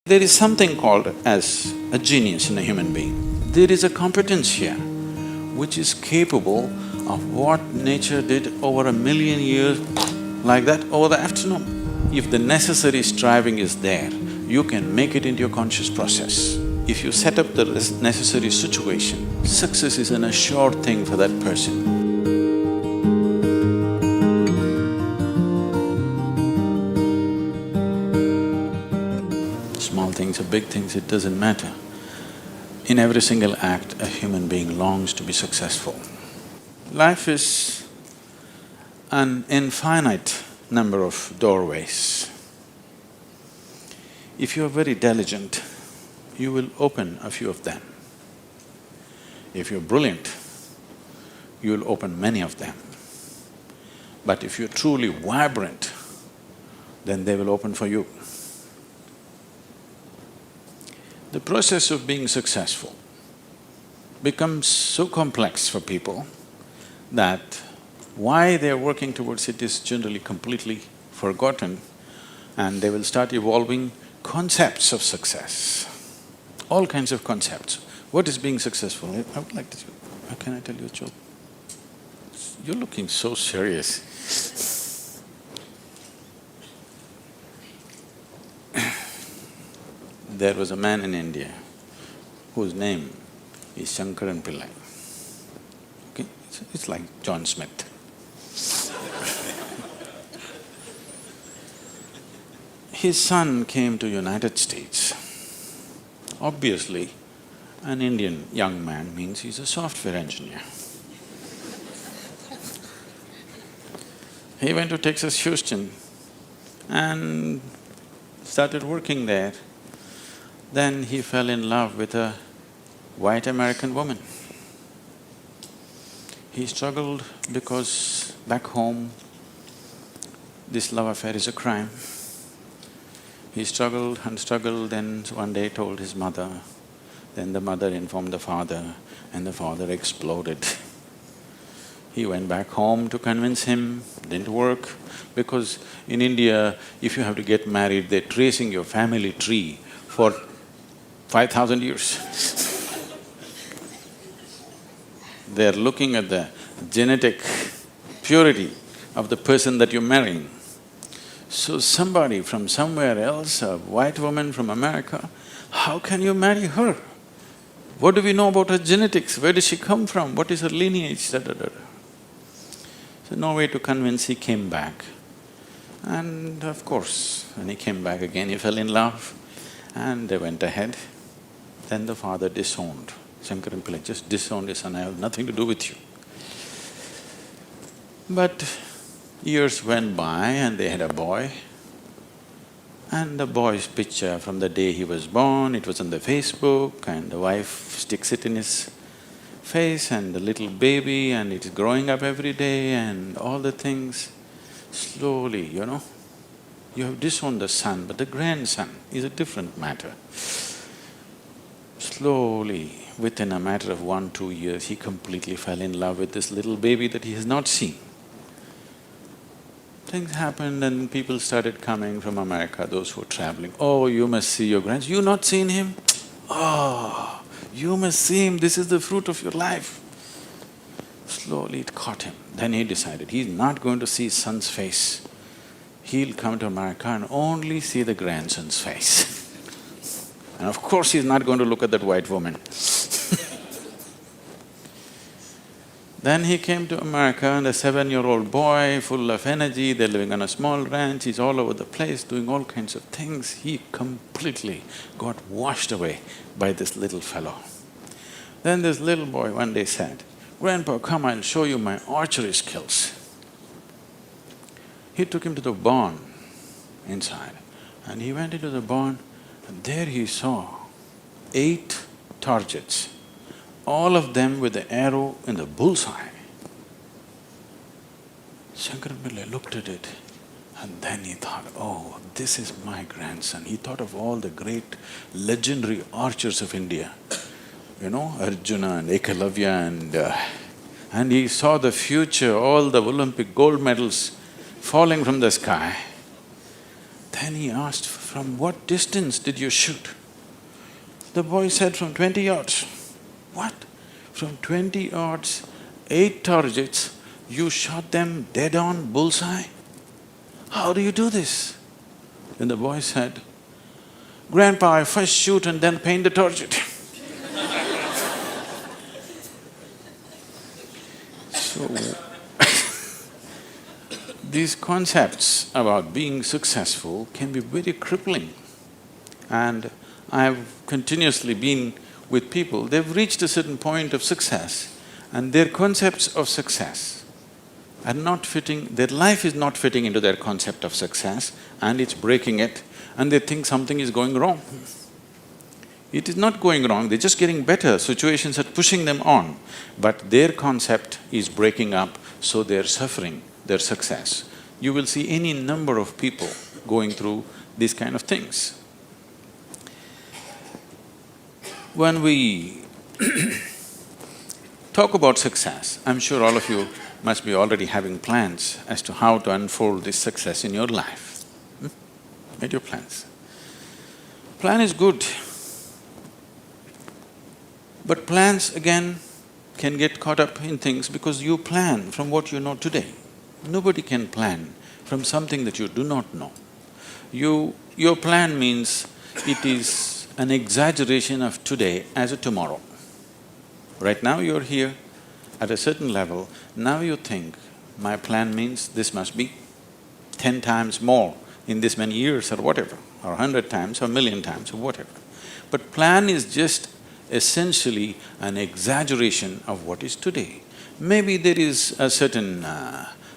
There is something called as a genius in a human being. There is a competence here which is capable of what nature did over 1,000,000 years, like that, over the afternoon. If the necessary striving is there, you can make it into your conscious process. If you set up the necessary situation, success is an assured thing for that person. Small things or big things, it doesn't matter. In every single act, a human being longs to be successful. Life is an infinite number of doorways. If you are very diligent, you will open a few of them. If you're brilliant, you will open many of them. But if you're truly vibrant, then they will open for you. The process of being successful becomes so complex for people that why they're working towards it is generally completely forgotten, and they will start evolving concepts of success, all kinds of concepts. What is being successful? I would like to… Can I tell you a joke? You're looking so serious. There was a man in India whose name is Cripple. Okay, it's like John Smith. His son came to United States. Obviously, an Indian young man means he's a software engineer. He went to Texas, Houston and started working there. Then he fell in love with a white American woman. He struggled because back home, this love affair is a crime. He struggled and struggled, then one day told his mother, then the mother informed the father, and the father exploded. He went back home to convince him, didn't work, because in India, if you have to get married, they're tracing your family tree for 5,000 years. They're looking at the genetic purity of the person that you're marrying. So somebody from somewhere else, a white woman from America, how can you marry her? What do we know about her genetics? Where does she come from? What is her lineage? Da, da, da. So no way to convince, he came back. And of course, when he came back again, he fell in love and they went ahead. Then the father disowned. Cripple just disowned his son, I have nothing to do with you. But years went by and they had a boy. And the boy's picture from the day he was born, it was on the Facebook, and the wife sticks it in his face, and the little baby, and it's growing up every day and all the things. Slowly, you have disowned the son, but the grandson is a different matter. Slowly, within a matter of 1-2 years, he completely fell in love with this little baby that he has not seen. Things happened and people started coming from America, those who were traveling. Oh, you must see your grandson. You not seen him? Oh, you must see him, this is the fruit of your life. Slowly it caught him. Then he decided he's not going to see his son's face. He'll come to America and only see the grandson's face. And of course he's not going to look at that white woman. Then he came to America and a 7-year-old boy, full of energy, they're living on a small ranch, he's all over the place doing all kinds of things. He completely got washed away by this little fellow. Then this little boy one day said, "Grandpa, come, I'll show you my archery skills." He took him to the barn inside and he went into the barn and there he saw 8 targets, all of them with the arrow in the bullseye. Cripple looked at it and then he thought, oh, this is my grandson. He thought of all the great legendary archers of India, Arjuna and Ekalavya and he saw the future, all the Olympic gold medals falling from the sky. Then he asked for "From what distance did you shoot?" The boy said, "From 20 yards. "What? From 20 yards, 8 targets, you shot them dead on, bullseye? How do you do this?" Then the boy said, "Grandpa, I first shoot and then paint the target." So, these concepts about being successful can be very crippling. And I've continuously been with people, they've reached a certain point of success and their concepts of success are not fitting, their life is not fitting into their concept of success and it's breaking it and they think something is going wrong. It is not going wrong, they're just getting better, situations are pushing them on, but their concept is breaking up, so they're suffering their success. You will see any number of people going through these kind of things. When we talk about success, I'm sure all of you must be already having plans as to how to unfold this success in your life. Made your plans. Plan is good, but plans again can get caught up in things because you plan from what you know today. Nobody can plan from something that you do not know. Your plan means it is an exaggeration of today as a tomorrow. Right now you're here at a certain level, now you think, my plan means this must be 10 times more in this many years or whatever, or 100 times or 1,000,000 times or whatever. But plan is just essentially an exaggeration of what is today. Maybe there is a certain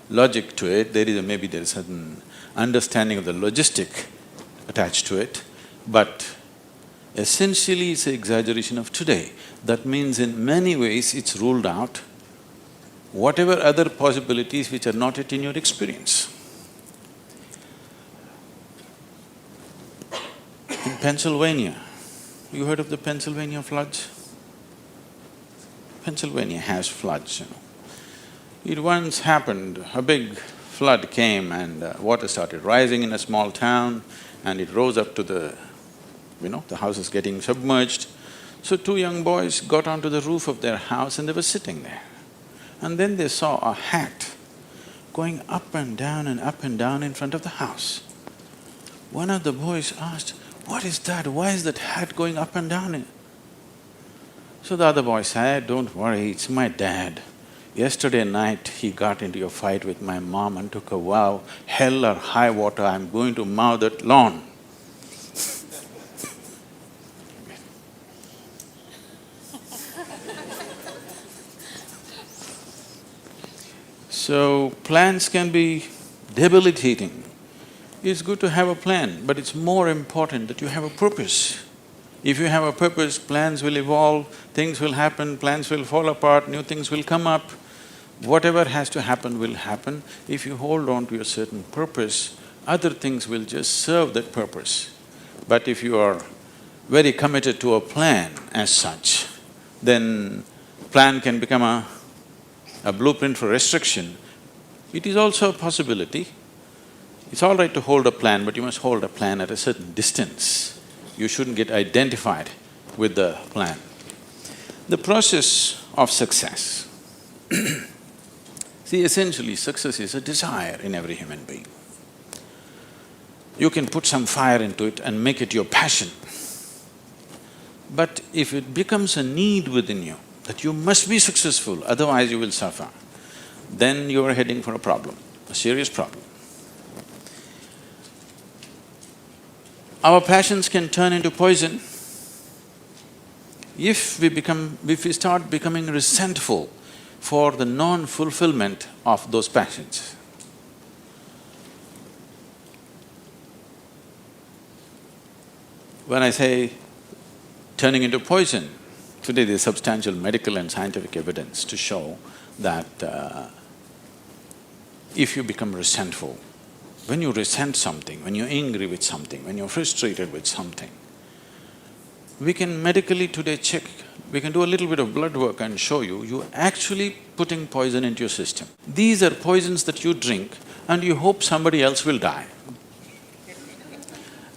logic to it, maybe there is a certain understanding of the logistic attached to it, but essentially it's an exaggeration of today. That means in many ways it's ruled out whatever other possibilities which are not yet in your experience. In Pennsylvania, you heard of the Pennsylvania floods? Pennsylvania has floods, you know. It once happened, a big flood came and water started rising in a small town and it rose up to the house is getting submerged. So 2 young boys got onto the roof of their house and they were sitting there. And then they saw a hat going up and down in front of the house. One of the boys asked, "What is that? Why is that hat going up and down?" So the other boy said, "Don't worry, it's my dad. Yesterday night he got into a fight with my mom and took a vow, hell or high water, I'm going to mow that lawn." So, plans can be debilitating. It's good to have a plan, but it's more important that you have a purpose. If you have a purpose, plans will evolve, things will happen, plans will fall apart, new things will come up. Whatever has to happen will happen. If you hold on to a certain purpose, other things will just serve that purpose. But if you are very committed to a plan as such, then plan can become a blueprint for restriction. It is also a possibility. It's all right to hold a plan, but you must hold a plan at a certain distance. You shouldn't get identified with the plan. The process of success. See, essentially success is a desire in every human being. You can put some fire into it and make it your passion. But if it becomes a need within you, that you must be successful, otherwise you will suffer, then you are heading for a problem, a serious problem. Our passions can turn into poison if we start becoming resentful for the non-fulfillment of those passions. When I say turning into poison, today there's substantial medical and scientific evidence to show that if you become resentful, when you resent something, when you're angry with something, when you're frustrated with something, we can medically today check, we can do a little bit of blood work and show you're actually putting poison into your system. These are poisons that you drink and you hope somebody else will die.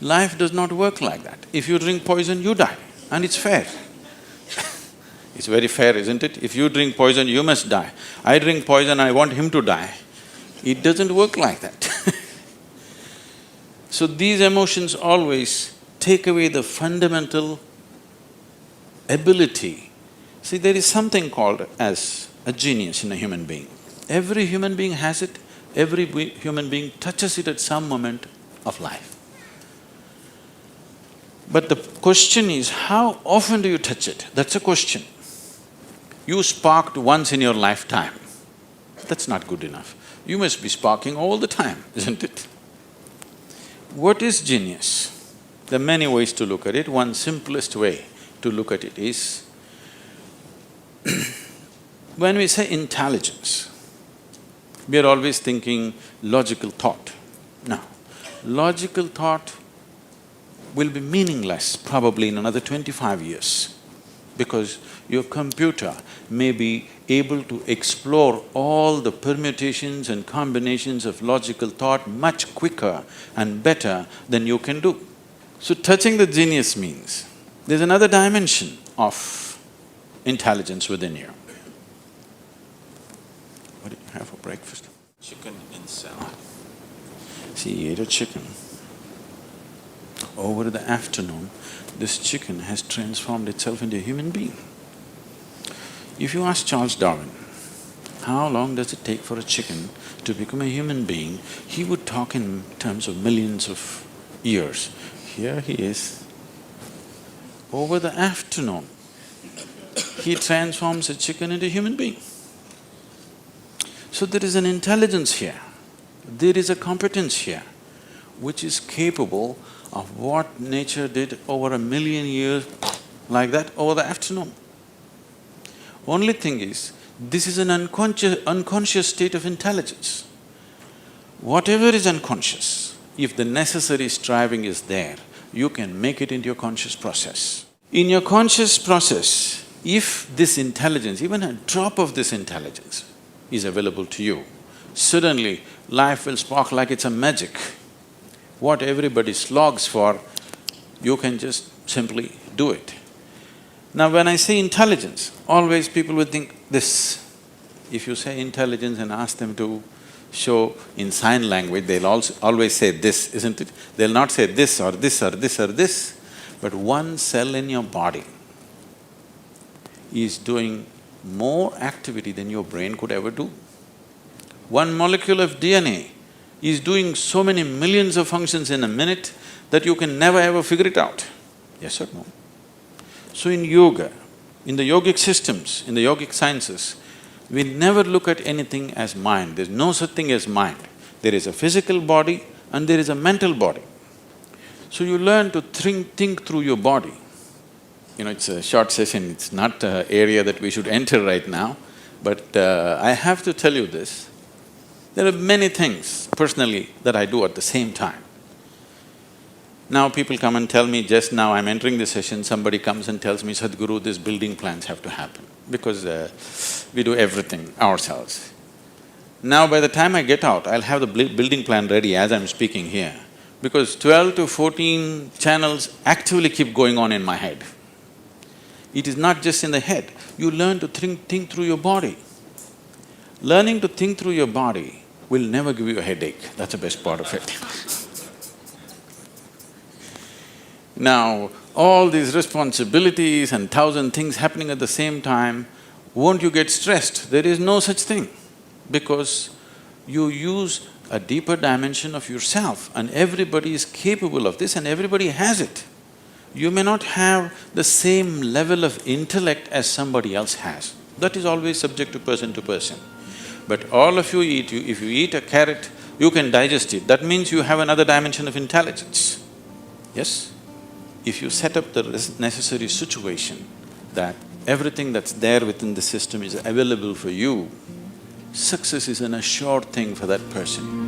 Life does not work like that. If you drink poison, you die, and it's fair. It's very fair, isn't it? If you drink poison, you must die. I drink poison, I want him to die. It doesn't work like that. So these emotions always take away the fundamental ability. See, there is something called as a genius in a human being. Every human being has it, every human being touches it at some moment of life. But the question is, how often do you touch it? That's a question. You sparked once in your lifetime, that's not good enough. You must be sparking all the time, isn't it? What is genius? There are many ways to look at it. One simplest way to look at it is, when we say intelligence, we are always thinking logical thought. No, logical thought will be meaningless probably in another 25 years, because your computer may be able to explore all the permutations and combinations of logical thought much quicker and better than you can do. So touching the genius means there's another dimension of intelligence within you. What did you have for breakfast? Chicken and salad. See, he ate a chicken. Over the afternoon, this chicken has transformed itself into a human being. If you ask Charles Darwin, how long does it take for a chicken to become a human being, he would talk in terms of millions of years. Here he is. Over the afternoon, he transforms a chicken into a human being. So there is an intelligence here, there is a competence here, which is capable of what nature did over 1,000,000 years like that over the afternoon. Only thing is, this is an unconscious state of intelligence. Whatever is unconscious, if the necessary striving is there, you can make it into your conscious process. In your conscious process, if this intelligence, even a drop of this intelligence is available to you, suddenly life will spark like it's a magic. What everybody slogs for, you can just simply do it. Now when I say intelligence, always people would think this. If you say intelligence and ask them to show in sign language, they'll always say this, isn't it? They'll not say this or this or this or this, but one cell in your body is doing more activity than your brain could ever do. One molecule of DNA is doing so many millions of functions in a minute that you can never ever figure it out. Yes or no? So in yoga, in the yogic systems, in the yogic sciences, we never look at anything as mind. There's no such thing as mind. There is a physical body and there is a mental body. So you learn to think through your body. You know, it's a short session, it's not an area that we should enter right now, but I have to tell you this. There are many things personally that I do at the same time. Now people come and tell me, just now I'm entering the session, somebody comes and tells me, Sadhguru, these building plans have to happen, because we do everything ourselves. Now by the time I get out, I'll have the building plan ready as I'm speaking here, because 12 to 14 channels actively keep going on in my head. It is not just in the head, you learn to think through your body. Learning to think through your body will never give you a headache, that's the best part of it. Now, all these responsibilities and 1,000 things happening at the same time, won't you get stressed? There is no such thing, because you use a deeper dimension of yourself and everybody is capable of this and everybody has it. You may not have the same level of intellect as somebody else has. That is always subject to person. But all of you eat, if you eat a carrot, you can digest it. That means you have another dimension of intelligence. Yes? If you set up the necessary situation that everything that's there within the system is available for you, success is an assured thing for that person.